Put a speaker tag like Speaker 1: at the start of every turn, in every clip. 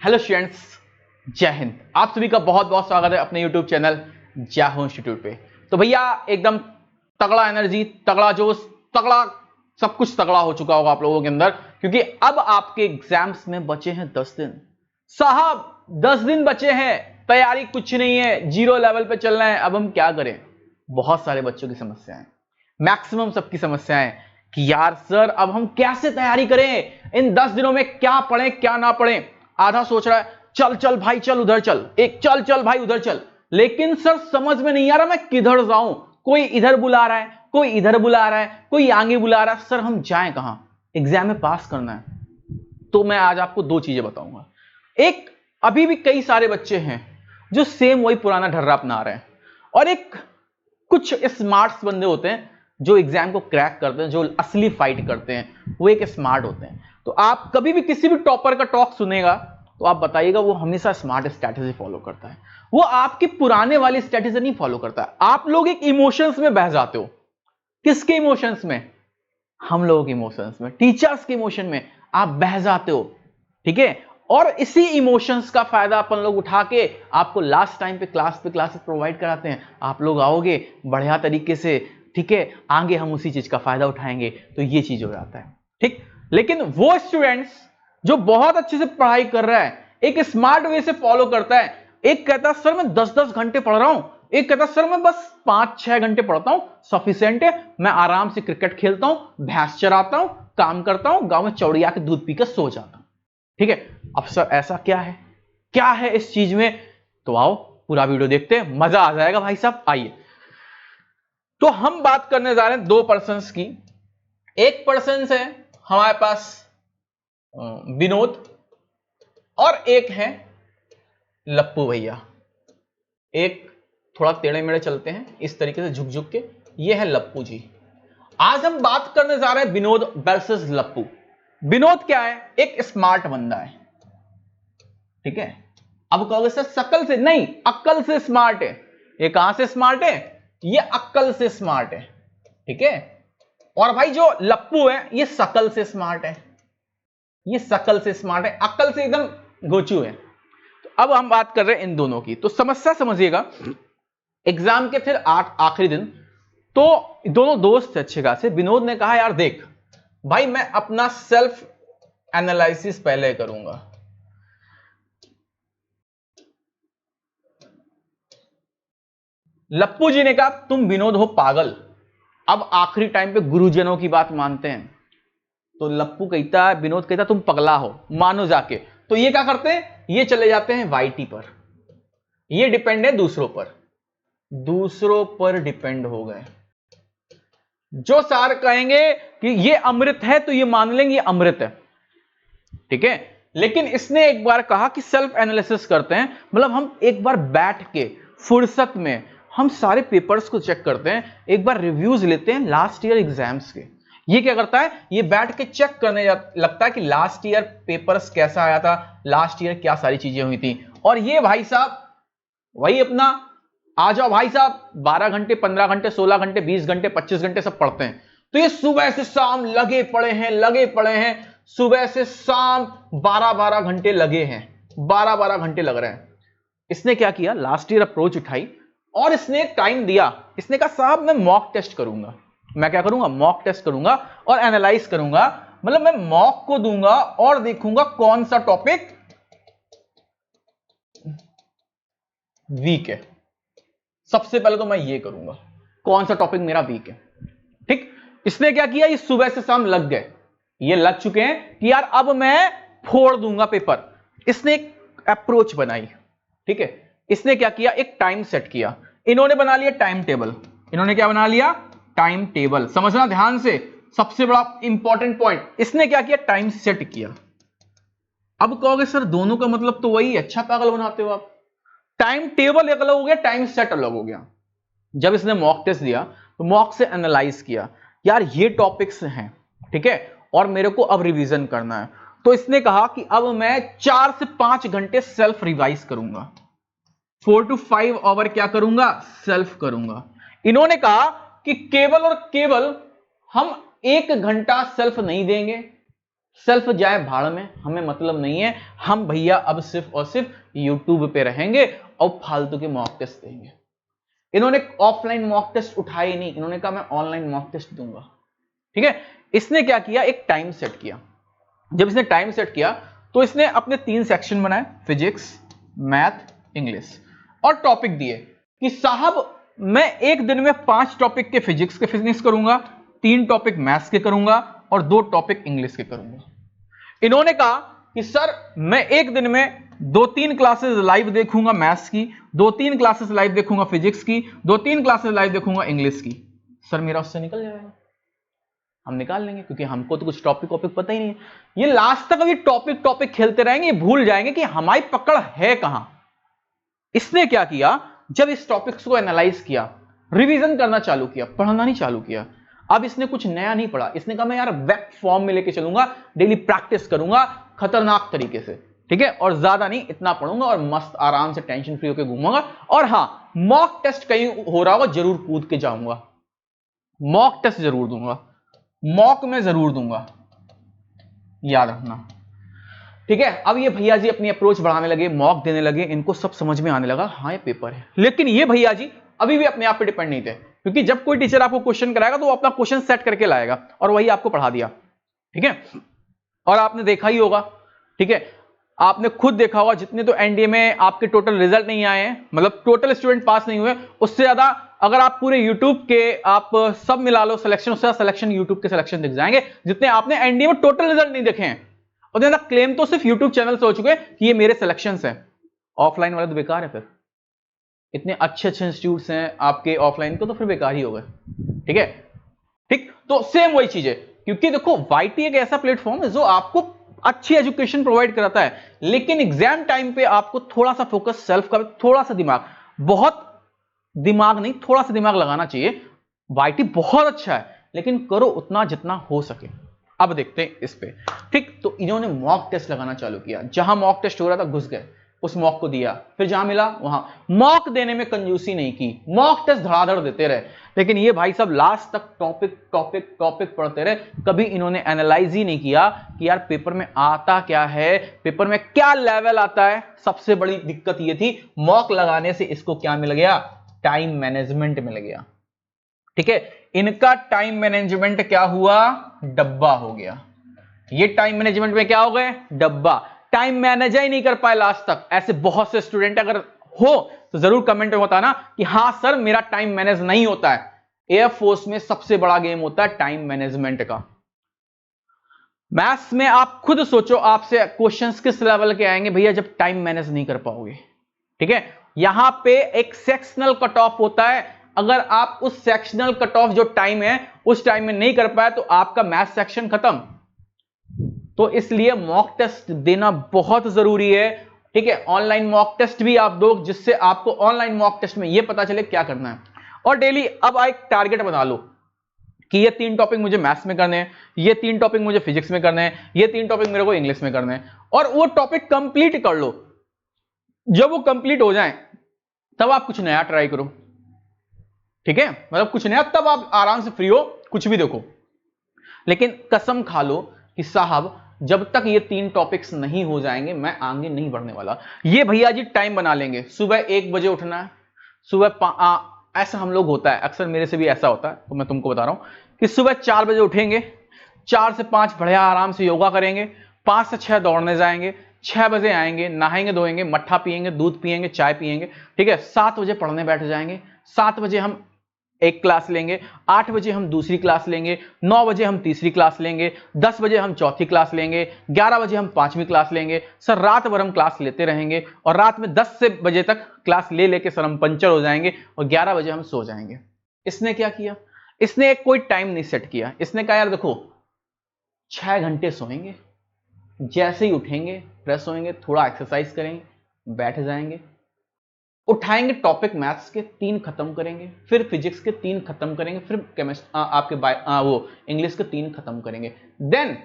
Speaker 1: Hello students, जय हिंद। आप सभी का बहुत बहुत स्वागत है अपने यूट्यूब चैनल जय हो इंस्टीट्यूट पे। तो भैया एकदम तगड़ा एनर्जी, तगड़ा जोश, तगड़ा सब कुछ तगड़ा हो चुका होगा आप लोगों के अंदर, क्योंकि अब आपके एग्जाम्स में बचे हैं 10 दिन। साहब 10 दिन बचे हैं, तैयारी कुछ नहीं है, जीरो लेवल पे चल रहे हैं। अब हम क्या करें? बहुत सारे बच्चों की समस्याएं, मैक्सिमम सबकी समस्याएं कि यार सर अब हम कैसे तैयारी करें, इन 10 दिनों में क्या पढ़ें क्या ना पढ़ें। आधा सोच रहा है चल चल भाई चल उधर चल, एक चल चल भाई उधर चल, लेकिन सर समझ में नहीं आ रहा मैं किधर जाऊं। कोई इधर बुला रहा है, कोई इधर बुला रहा है, कोई आगे बुला रहा है, सर हम जाएं कहां? एग्जाम में पास करना है। तो मैं आज आपको दो चीजें बताऊंगा। एक, अभी भी कई सारे बच्चे हैं जो सेम वही पुराना ढर्रा अपना रहे हैं, और एक कुछ स्मार्ट्स बंदे होते हैं जो एग्जाम को क्रैक करते हैं, जो असली फाइट करते हैं, वो एक स्मार्ट होते हैं। तो आप कभी भी किसी भी टॉपर का टॉक सुनेगा तो आप बताइएगा वो हमेशा स्मार्ट स्ट्रैटेजी फॉलो करता है, वो आपकी पुराने वाली स्ट्रैटेजी नहीं फॉलो करता है। आप लोग एक इमोशंस में बह जाते हो। किसके इमोशंस में? हम लोगों के इमोशंस में, टीचर्स के इमोशन में आप बह जाते हो। ठीक है, और इसी इमोशंस का फायदा अपन लोग उठा के आपको लास्ट टाइम पे क्लासेस प्रोवाइड कराते हैं। आप लोग आओगे बढ़िया तरीके से, ठीक है, आगे हम उसी चीज का फायदा उठाएंगे, तो ये चीज हो जाता है। ठीक, लेकिन वो स्टूडेंट्स जो बहुत अच्छे से पढ़ाई कर रहा है, एक स्मार्ट वे से फॉलो करता है, एक कहता है सर मैं 10-10 घंटे पढ़ रहा हूं, एक कहता है सर मैं बस 5-6 घंटे पढ़ता हूं, सफिशिएंट है, मैं आराम से क्रिकेट खेलता हूं, भैंस चराता हूं, काम करता हूं, गांव में चौड़िया के दूध पीकर सो जाता हूं। ठीक है, अब सर ऐसा क्या है, क्या है इस चीज में? तो आओ पूरा वीडियो देखते हैं, मजा आ जाएगा भाई साहब। आइए, तो हम बात करने जा रहे हैं दो पर्सन्स की। एक पर्सन है हमारे पास विनोद, और एक है लप्पू भैया। एक थोड़ा टेढ़े मेढ़े चलते हैं इस तरीके से झुक झुक के, ये है लप्पू जी। आज हम बात करने जा रहे हैं विनोद वर्सेस लप्पू। विनोद क्या है? एक स्मार्ट बंदा है। ठीक है, अब कहोगे सर शकल से नहीं, अक्ल से स्मार्ट है। ये कहां से स्मार्ट है? ये अक्ल से स्मार्ट है। ठीक है, और भाई जो लप्पू है ये शकल से स्मार्ट है, ये शकल से स्मार्ट है, अक्ल से एकदम गोचू है। तो अब हम बात कर रहे हैं इन दोनों की, तो समस्या समझिएगा। एग्जाम के फिर आखिरी दिन, तो दोनों दोस्त थे अच्छे खासे। विनोद ने कहा यार देख भाई मैं अपना सेल्फ एनालिसिस पहले करूंगा। लप्पू जी ने कहा तुम विनोद हो पागल, अब आखिरी टाइम पे गुरुजनों की बात मानते हैं। तो लप्पू कहता है, विनोद कहता तुम पगला हो, मानो जाके। तो ये क्या करते हैं, ये चले जाते हैं वाईटी पर, ये डिपेंड है दूसरों पर, दूसरों पर डिपेंड हो गए। जो सार कहेंगे कि ये अमृत है तो ये मान लेंगे ये अमृत है। ठीक है, लेकिन इसने एक बार कहा कि सेल्फ एनालिसिस करते हैं, मतलब हम एक बार बैठ के फुर्सत में हम सारे पेपर्स को चेक करते हैं, एक बार रिव्यूज लेते हैं लास्ट ईयर एग्जाम्स के। ये क्या करता है, ये बैठ के चेक करने लगता है कि लास्ट ईयर पेपर्स कैसा आया था, लास्ट ईयर क्या सारी चीजें हुई थी। और ये भाई साहब वही अपना, आ जाओ भाई साहब 12 घंटे 15 घंटे 16 घंटे 20 घंटे 25 घंटे सब पढ़ते हैं। तो ये सुबह से शाम लगे पड़े हैं, लगे पड़े हैं, सुबह से शाम 12-12 घंटे लगे हैं, 12-12 घंटे लग रहे हैं। इसने क्या किया, लास्ट ईयर अप्रोच उठाई और इसने टाइम दिया। इसने कहा साहब मैं मॉक टेस्ट करूंगा। मैं क्या करूंगा? मॉक टेस्ट करूंगा और एनालाइज करूंगा, मतलब मैं मॉक को दूंगा और देखूंगा कौन सा टॉपिक वीक है। सबसे पहले तो मैं ये करूंगा कौन सा टॉपिक मेरा वीक है। ठीक, इसने क्या किया, ये सुबह से शाम लग गए, ये लग चुके हैं कि यार अब मैं फोड़ दूंगा पेपर। इसने एक अप्रोच बनाई। ठीक है, इसने क्या किया, एक टाइम सेट किया। इन्होंने बना लिया टाइम टेबल। इन्होंने क्या बना लिया? Time table. समझना ध्यान से, सबसे बड़ा इंपॉर्टेंट पॉइंट, इसने क्या किया, टाइम सेट किया। अब कहोगे सर दोनों का मतलब तो वही, अच्छा पागल बनाते हो आप। टाइम टेबल अलग हो गया, टाइम सेट अलग हो गया। जब इसने मॉक टेस्ट दिया तो मॉक से एनालाइज किया, यार ये टॉपिक्स हैं, ठीक है, और मेरे को अब रिवीजन करना है। तो इसने कहा कि अब मैं 4 से 5 घंटे सेल्फ रिवाइज करूंगा, 4 to 5 आवर क्या करूंगा, सेल्फ करूंगा। इन्होंने कहा कि केवल और केवल हम 1 घंटा सेल्फ नहीं देंगे, सेल्फ जाए भाड़ में, हमें मतलब नहीं है। हम भैया अब सिर्फ और सिर्फ यूट्यूब पे रहेंगे और फालतू के मॉक टेस्ट देंगे। इन्होंने ऑफलाइन मॉक टेस्ट उठाए नहीं, इन्होंने कहा मैं ऑनलाइन मॉक टेस्ट दूंगा। ठीक है, इसने क्या किया, एक टाइम सेट किया। जब इसने टाइम सेट किया तो इसने अपने 3 सेक्शन बनाए, फिजिक्स, मैथ, इंग्लिश, और टॉपिक दिए कि साहब मैं एक दिन में 5 टॉपिक के फिजिक्स के फिनिश करूंगा, 3 टॉपिक मैथ्स के करूंगा और 2 टॉपिक इंग्लिश के करूंगा। इन्होंने कहा कि सर मैं एक दिन में 2-3 क्लासेस लाइव देखूंगा मैथ्स की, 2-3 क्लासेस लाइव देखूंगा फिजिक्स की, 2-3 क्लासेस लाइव देखूंगा इंग्लिश की। सर मेरा उससे निकल जाएगा, हम निकाल लेंगे, क्योंकि हमको तो कुछ टॉपिक पता ही नहीं है। ये लास्ट तक अभी टॉपिक खेलते रहेंगे, भूल जाएंगे कि हमारी पकड़ है कहां। इसने क्या किया, जब इस टॉपिक्स को एनालाइज किया, रिवीजन करना चालू किया, पढ़ना नहीं चालू किया। अब इसने कुछ नया नहीं पढ़ा, इसने कहा मैं यार वेब फॉर्म में लेके चलूंगा, डेली प्रैक्टिस करूंगा खतरनाक तरीके से, ठीक है, और ज्यादा नहीं इतना पढ़ूंगा और मस्त आराम से टेंशन फ्री होकर घूमूंगा। और हां, मॉक टेस्ट कहीं हो रहा होगा जरूर कूद के जाऊंगा, मॉक टेस्ट जरूर दूंगा, मॉक में जरूर दूंगा, याद रखना। ठीक है, अब ये भैया जी अपनी अप्रोच बढ़ाने लगे, मॉक देने लगे, इनको सब समझ में आने लगा, हाँ ये पेपर है। लेकिन ये भैया जी अभी भी अपने आप पे डिपेंड नहीं थे, क्योंकि जब कोई टीचर आपको क्वेश्चन कराएगा तो वो अपना क्वेश्चन सेट करके लाएगा और वही आपको पढ़ा दिया। ठीक है, और आपने देखा ही होगा, ठीक है, आपने खुद देखा होगा, जितने तो एनडीए में आपके टोटल रिजल्ट नहीं आए हैं, मतलब टोटल स्टूडेंट पास नहीं हुए, उससे ज्यादा अगर आप पूरे यूट्यूब के आप सब मिला लो सिलेक्शन, उससे सिलेक्शन यूट्यूब के सिलेक्शन दिख जाएंगे, जितने आपने एनडीए में टोटल रिजल्ट नहीं देखे हैं। और क्लेम तो सिर्फ यूट्यूब चैनल से हो चुके हैं कि ये मेरे सिलेक्शंस हैं। ऑफलाइन वाले तो बेकार है, फिर इतने अच्छे अच्छे इंस्टीट्यूट्स हैं आपके ऑफलाइन को, तो फिर बेकार ही हो गए। ठीक है, ठीक, तो सेम वही चीज है, क्योंकि देखो वाईटी एक ऐसा प्लेटफॉर्म है जो आपको अच्छी एजुकेशन प्रोवाइड कराता है, लेकिन एग्जाम टाइम पे आपको थोड़ा सा फोकस सेल्फ का, थोड़ा सा दिमाग, बहुत दिमाग नहीं, थोड़ा सा दिमाग लगाना चाहिए। वाईटी बहुत अच्छा है, लेकिन करो उतना जितना हो सके। अब देखते हैं इस पे। ठीक, तो इन्होंने मॉक टेस्ट लगाना चालू किया, जहां मॉक टेस्ट हो रहा था घुस गए, उस मॉक को दिया, फिर जहां मिला वहां। मॉक देने में कंजूसी नहीं की, मॉक टेस्ट धड़ाधड़ देते रहे, लेकिन ये भाई सब लास्ट तक टॉपिक पढ़ते रहे। कभी इन्होंने एनालाइज ही नहीं किया कि यार पेपर में आता क्या है, पेपर में क्या लेवल आता है। सबसे बड़ी दिक्कत ये थी, मॉक लगाने से इसको क्या मिल गया, टाइम मैनेजमेंट मिल गया। ठीक है, इनका टाइम मैनेजमेंट क्या हुआ, डब्बा हो गया। ये टाइम मैनेजमेंट में क्या हो गए, डब्बा, टाइम मैनेज ही नहीं कर पाए लास्ट तक। ऐसे बहुत से स्टूडेंट अगर हो तो जरूर कमेंट में बताना कि हां सर मेरा टाइम मैनेज नहीं होता है। एयरफोर्स में सबसे बड़ा गेम होता है टाइम मैनेजमेंट का। मैथ्स में आप खुद सोचो, आपसे क्वेश्चंस किस लेवल के आएंगे भैया जब टाइम मैनेज नहीं कर पाओगे। ठीक है, यहां पे एक सेक्शनल कट ऑफ होता है, अगर आप उस सेक्शनल कट ऑफ जो टाइम है उस टाइम में नहीं कर पाए तो आपका मैथ सेक्शन खत्म। तो इसलिए मॉक टेस्ट देना बहुत जरूरी है। ठीक है, ऑनलाइन मॉक टेस्ट भी आप दो, जिससे आपको ऑनलाइन मॉक टेस्ट में यह पता चले क्या करना है। और डेली अब एक टारगेट बना लो कि ये 3 टॉपिक मुझे मैथ्स में करने हैं, ये 3 टॉपिक मुझे फिजिक्स में करने हैं, ये 3 टॉपिक मेरे को इंग्लिश में करने हैं, और वो टॉपिक कंप्लीट कर लो। जब वो कंप्लीट हो जाए तब आप कुछ नया ट्राई करो। ठीक है, मतलब कुछ नया, तब आप आराम से फ्री हो, कुछ भी देखो। लेकिन कसम खा लो कि साहब जब तक ये 3 टॉपिक्स नहीं हो जाएंगे मैं आगे नहीं बढ़ने वाला। ये भैया जी टाइम बना लेंगे, सुबह 1 बजे उठना है, सुबह ऐसा हम लोग होता है, अक्सर मेरे से भी ऐसा होता है, तो मैं तुमको बता रहा हूं कि सुबह 4 बजे उठेंगे, 4 से 5 बढ़िया आराम से योगा करेंगे, 5 से 6 दौड़ने जाएंगे, 6 बजे आएंगे, नहाएंगे धोएंगे, मट्ठा पिएंगे, दूध पिएंगे, चाय पिएंगे। ठीक है, 7 बजे पढ़ने बैठ जाएंगे, 7 बजे हम एक क्लास लेंगे, 8 बजे हम दूसरी क्लास लेंगे, 9 बजे हम तीसरी क्लास लेंगे, 10 बजे हम चौथी क्लास लेंगे, 11 बजे हम 5वीं क्लास लेंगे। सर रात भर हम क्लास लेते रहेंगे और रात में 10 से बजे तक क्लास ले लेके सर हम पंचर हो जाएंगे और 11 बजे हम सो जाएंगे। इसने क्या किया, इसने एक कोई टाइम नहीं सेट किया। इसने कहा यार देखो 6 घंटे सोएंगे, जैसे ही उठेंगे फ्रेश होएंगे, थोड़ा एक्सरसाइज करेंगे, बैठ जाएंगे, उठाएंगे टॉपिक मैथ्स के 3 खत्म करेंगे, फिर फिजिक्स के 3 खत्म करेंगे, फिर केमिस्ट्री आपके वो इंग्लिश के 3 खत्म करेंगे। देन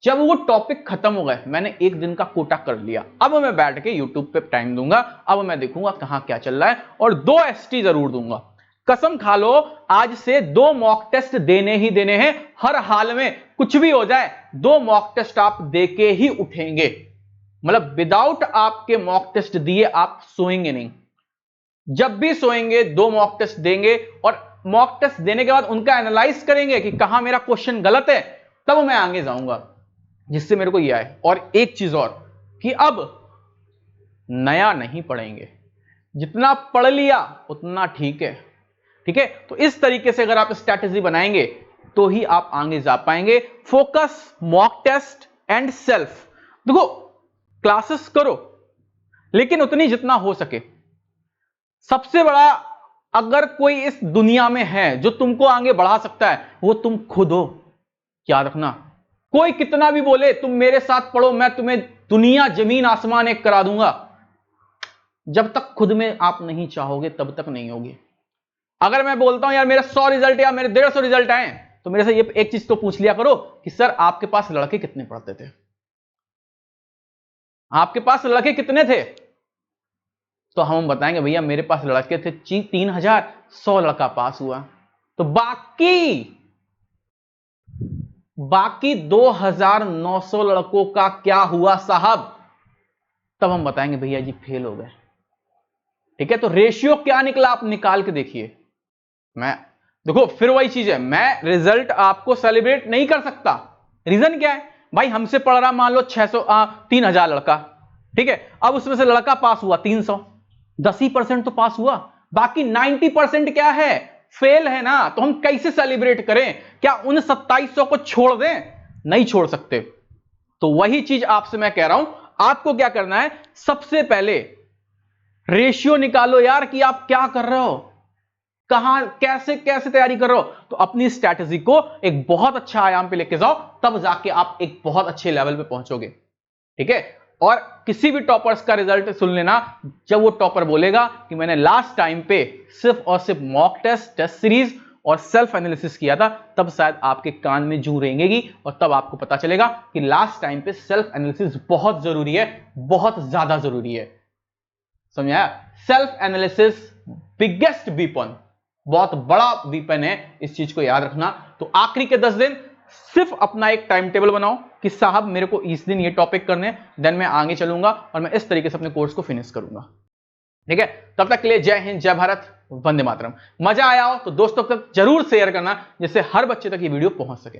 Speaker 1: जब वो टॉपिक खत्म हो गए, मैंने एक दिन का कोटा कर लिया, अब मैं बैठ के यूट्यूब पे टाइम दूंगा, अब मैं देखूंगा कहां क्या चल रहा है, और 2 एसटी जरूर दूंगा। कसम खा लो, आज से 2 मॉक टेस्ट देने ही देने हैं, हर हाल में कुछ भी हो जाए 2 मॉक टेस्ट आप देके ही उठेंगे। मतलब विदाउट आपके मॉक टेस्ट दिए आप सोएंगे नहीं। जब भी सोएंगे 2 मॉक टेस्ट देंगे, और मॉक टेस्ट देने के बाद उनका एनालाइज करेंगे कि कहां मेरा क्वेश्चन गलत है, तब मैं आगे जाऊंगा, जिससे मेरे को यह आए। और एक चीज और कि अब नया नहीं पढ़ेंगे, जितना पढ़ लिया उतना ठीक है। ठीक है, तो इस तरीके से अगर आप स्ट्रैटेजी बनाएंगे तो ही आप आगे जा पाएंगे। Focus, mock test and self. देखो, क्लासेस करो लेकिन उतनी जितना हो सके। सबसे बड़ा अगर कोई इस दुनिया में है जो तुमको आगे बढ़ा सकता है, वो तुम खुद हो। याद रखना, कोई कितना भी बोले तुम मेरे साथ पढ़ो, मैं तुम्हें दुनिया जमीन आसमान एक करा दूंगा, जब तक खुद में आप नहीं चाहोगे तब तक नहीं होगी। अगर मैं बोलता हूं यार मेरे 100 रिजल्ट या मेरे 150 रिजल्ट आए, तो मेरे से ये एक चीज तो पूछ लिया करो कि सर आपके पास लड़के कितने पढ़ते थे, आपके पास लड़के कितने थे? तो हम बताएंगे भैया मेरे पास लड़के थे 3000, 100 लड़का पास हुआ। तो बाकी 2900 लड़कों का क्या हुआ साहब? तब हम बताएंगे भैया जी फेल हो गए। ठीक है, तो रेशियो क्या निकला आप निकाल के देखिए। मैं देखो फिर वही चीज है, मैं रिजल्ट आपको सेलिब्रेट नहीं कर सकता। रीजन क्या है भाई? हमसे पढ़ रहा मान लो 3000 लड़का, ठीक है, अब उसमें से लड़का पास हुआ 300, 10% तो पास हुआ, बाकी 90% क्या है? फेल है ना। तो हम कैसे सेलिब्रेट करें? क्या उन 2700 को छोड़ दें? नहीं छोड़ सकते। तो वही चीज आपसे मैं कह रहा हूं, आपको क्या करना है, सबसे पहले रेशियो निकालो यार कि आप क्या कर रहे हो, कहां कैसे कैसे तैयारी कर रहे हो। तो अपनी स्ट्रैटेजी को एक बहुत अच्छा आयाम पे लेके जाओ, तब जाके आप एक बहुत अच्छे लेवल पे पहुंचोगे। ठीक है, और किसी भी टॉपर्स का रिजल्ट सुन लेना, जब वो टॉपर बोलेगा कि मैंने लास्ट टाइम पे सिर्फ और सिर्फ मॉक टेस्ट, टेस्ट सीरीज और सेल्फ एनालिसिस किया था, तब शायद आपके कान में जू रेंगेगी और तब आपको पता चलेगा कि लास्ट टाइम पे सेल्फ एनालिसिस बहुत जरूरी है, बहुत ज्यादा जरूरी है। समझाया? सेल्फ एनालिसिस बिगेस्ट वीपन, बहुत बड़ा वीपन है, इस चीज को याद रखना। तो आखिरी के 10 दिन सिर्फ अपना एक टाइम टेबल बनाओ कि साहब मेरे को इस दिन ये टॉपिक करने, देन मैं आगे चलूंगा और मैं इस तरीके से अपने कोर्स को फिनिश करूंगा। ठीक है, तब तक के लिए जय हिंद, जय भारत, वंदे मातरम। मजा आया हो तो दोस्तों तक जरूर शेयर करना, जिससे हर बच्चे तक ये वीडियो पहुंच सके।